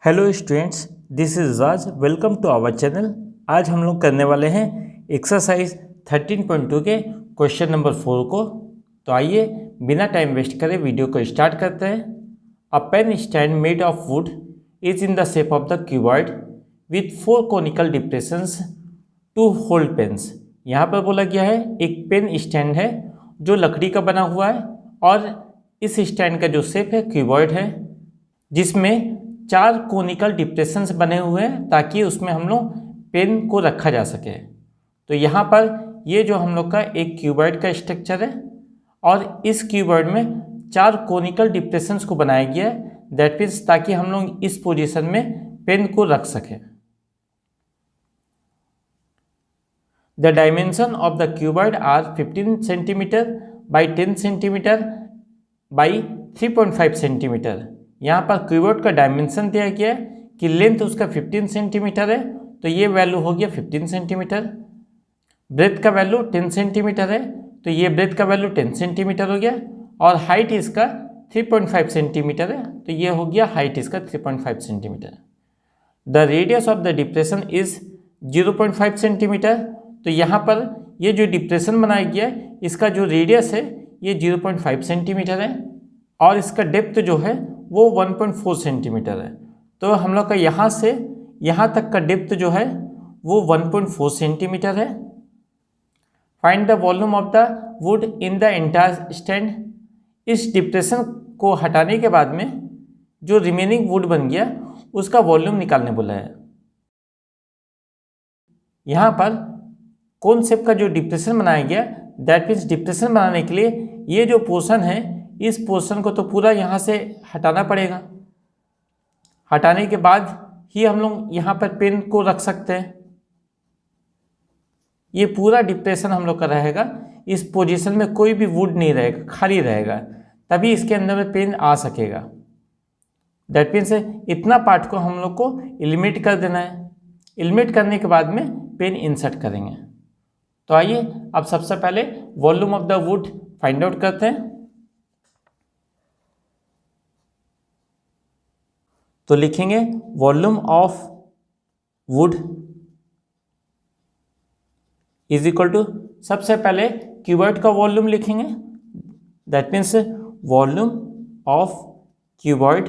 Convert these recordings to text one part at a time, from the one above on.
Hello students, this is Raj. Welcome to our channel. आज हम लोग करने वाले हैं एक्सरसाइज 13.2 के क्वेश्चन नंबर 4 को। तो आइए बिना टाइम वेस्ट करे वीडियो को स्टार्ट करते हैं। A pen stand made of wood is in the shape of the cuboid with 4 conical depressions to hold pens. यहाँ पर बोला गया है एक पेन स्टैंड है जो लकड़ी का बना हुआ है और इस स्टैंड का जो शेप है क्यूबॉइड है, जिसमें 4 कोनिकल डिप्रेशंस बने हुए हैं ताकि उसमें हम लोग पेन को रखा जा सके। तो यहाँ पर ये जो हम लोग का एक क्यूबॉइड का स्ट्रक्चर है और इस क्यूबॉइड में 4 कोनिकल डिप्रेशंस को बनाया गया है, दैट मीन्स ताकि हम लोग इस पोजीशन में पेन को रख सकें। The dimension of the cuboid are 15 centimetre by 10 centimetre by 3.5 centimetre. यहाँ पर क्यूबॉइड का डायमेंशन दिया गया है कि लेंथ उसका 15 सेंटीमीटर है, तो ये वैल्यू हो गया 15 सेंटीमीटर। ब्रेथ का वैल्यू 10 सेंटीमीटर है, तो ये ब्रेथ का वैल्यू 10 सेंटीमीटर हो गया। और हाइट इसका 3.5 सेंटीमीटर है, तो ये हो गया हाइट इसका 3.5 centimetre. The radius of the depression is 0.5 centimetre. तो यहाँ पर ये जो डिप्रेशन बनाया गया है इसका जो रेडियस है ये 0.5 सेंटीमीटर है और इसका डेप्थ जो है वो 1.4 सेंटीमीटर है। तो हम लोग का यहाँ से यहाँ तक का डेप्थ जो है वो 1.4 सेंटीमीटर है। Find the volume of the would in the entire stand. इस डिप्रेशन को हटाने के बाद में जो रिमेनिंग वुड बन गया उसका वॉल्यूम निकालने बोला है। यहाँ पर कौन शेप का जो डिप्रेशन बनाया गया, दैट मीन्स डिप्रेशन बनाने के लिए ये जो पोर्शन है इस पोर्शन को तो पूरा यहाँ से हटाना पड़ेगा। हटाने के बाद ही हम लोग यहाँ पर पेन को रख सकते हैं। ये पूरा डिप्रेशन हम लोग का रहेगा, इस पोजीशन में कोई भी वुड नहीं रहेगा, खाली रहेगा, तभी इसके अंदर में पेन आ सकेगा। दैट मीन्स इतना पार्ट को हम लोग को एलिमिनेट कर देना है। एलिमिनेट करने के बाद में पेन इंसर्ट करेंगे। तो आइए अब सबसे पहले volume of the wood find out करते हैं। तो लिखेंगे volume of wood is equal to, सबसे पहले क्यूबॉइड का वॉल्यूम लिखेंगे, that means volume of cuboid.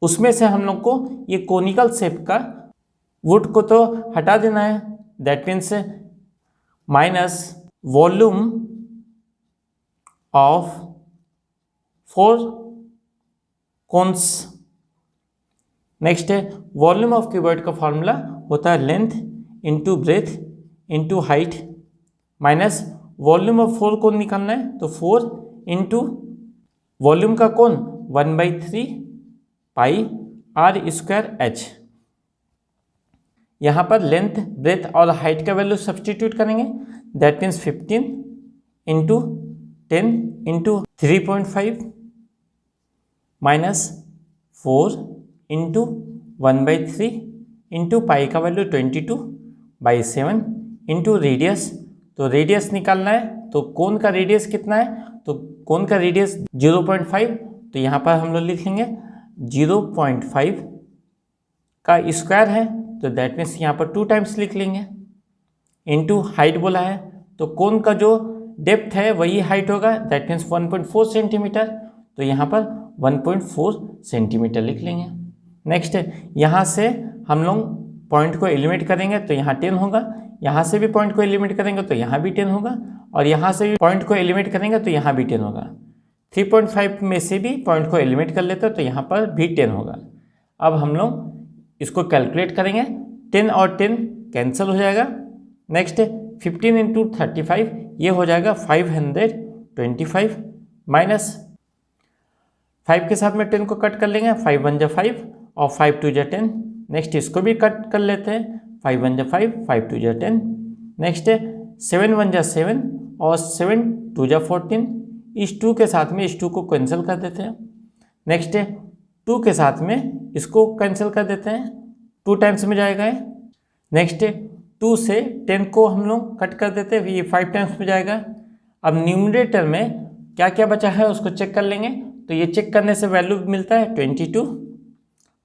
उसमें से हम लोग को ये कोनिकल शेप का वुड को तो हटा देना है, that means minus volume of 4 cones. Next है वॉल्यूम ऑफ क्यूबॉइड का फॉर्मूला होता है length into breadth into height, minus volume of 4 cone निकालना है तो 4 इंटू वॉल्यूम का cone 1/3 pi r square h। यहाँ पर लेंथ ब्रेथ और हाइट का वैल्यू सब्सटीट्यूट करेंगे, that means 15 into 10 into 3.5 minus 4 into 1/3 into pi का वैल्यू 22/7 इंटू रेडियस। तो रेडियस निकालना है, तो कोन का रेडियस कितना है, तो कोन का रेडियस 0.5, तो यहाँ पर हम लोग लिखेंगे 0.5 का स्क्वायर है, तो दैट मीन्स यहाँ पर 2 टाइम्स लिख लेंगे। इंटू हाइट बोला है, तो कोन का जो डेप्थ है वही हाइट होगा, दैट मीन्स 1.4 सेंटीमीटर, तो यहाँ पर 1.4 सेंटीमीटर लिख लेंगे। नेक्स्ट यहाँ से हम लोग पॉइंट को एलिमिनेट करेंगे तो यहाँ 10 होगा, यहाँ से भी पॉइंट को एलिमिनेट करेंगे तो यहाँ भी 10 होगा, और यहाँ से भी पॉइंट को एलिमिनेट करेंगे तो यहाँ भी 10 होगा। 3.5 में से भी पॉइंट को एलिमिनेट कर लेते हैं तो यहाँ पर भी 10 होगा। अब हम लोग इसको कैलकुलेट करेंगे, 10 और 10 कैंसिल हो जाएगा। नेक्स्ट 15 इंटू 35 ये हो जाएगा 525 माइनस 5 के साथ में 10 को कट कर लेंगे, 5 1 जा 5 और 5 2 जा 10। नेक्स्ट इसको भी कट कर लेते हैं, 5 1 जा 5 5 2 जा 10। नेक्स्ट 7 1 जा 7 और 7 2 जा 14। इस 2 के साथ में इस 2 को कैंसिल कर देते हैं। नेक्स्ट 2 के साथ में इसको कैंसिल कर देते हैं, 2 टाइम्स में जाएगा। नेक्स्ट 2 से 10 को हम लोग कट कर देते हैं, ये 5 टाइम्स में जाएगा। अब न्यूमरेटर में क्या क्या बचा है उसको चेक कर लेंगे। तो ये चेक करने से वैल्यू मिलता है 22,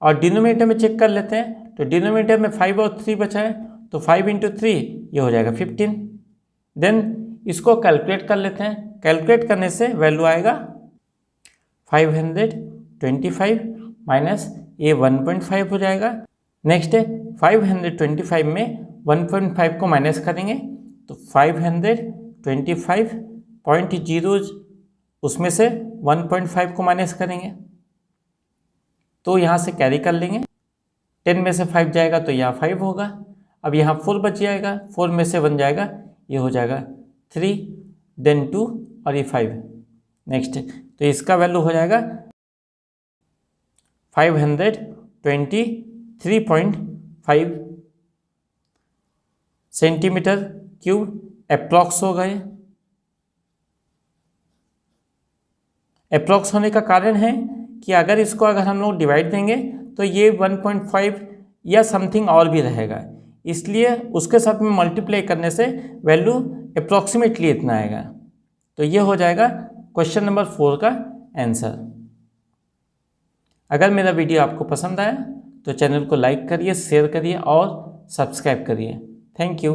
और डिनोमिनेटर में चेक कर लेते हैं, तो डिनोमिनेटर में 5 और 3 बचा है, तो 5 × 3 ये हो जाएगा 15। देन इसको कैलकुलेट कर लेते हैं, कैलकुलेट करने से वैल्यू आएगा 525 माइनस ये 1.5 हो जाएगा। नेक्स्ट है 525 में 1.5 को माइनस करेंगे, तो 525.0 उसमें से 1.5 को माइनस करेंगे, तो यहाँ से कैरी कर लेंगे। 10 में से 5 जाएगा तो यहाँ 5 होगा। अब यहाँ 4 बच जाएगा, 4 में से 1 जाएगा, ये हो जाएगा 3, देन 2 और ये 5। नेक्स्ट तो इसका वैल्यू हो जाएगा 523.5 सेंटीमीटर क्यूब अप्रॉक्स हो गए। अप्रॉक्स होने का कारण है कि अगर इसको अगर हम लोग डिवाइड देंगे तो ये 1.5 या समथिंग और भी रहेगा, इसलिए उसके साथ में मल्टीप्लाई करने से वैल्यू अप्रॉक्सीमेटली इतना आएगा। तो ये हो जाएगा क्वेश्चन नंबर 4 का आंसर। अगर मेरा वीडियो आपको पसंद आया तो चैनल को लाइक करिए, शेयर करिए और सब्सक्राइब करिए। Thank you.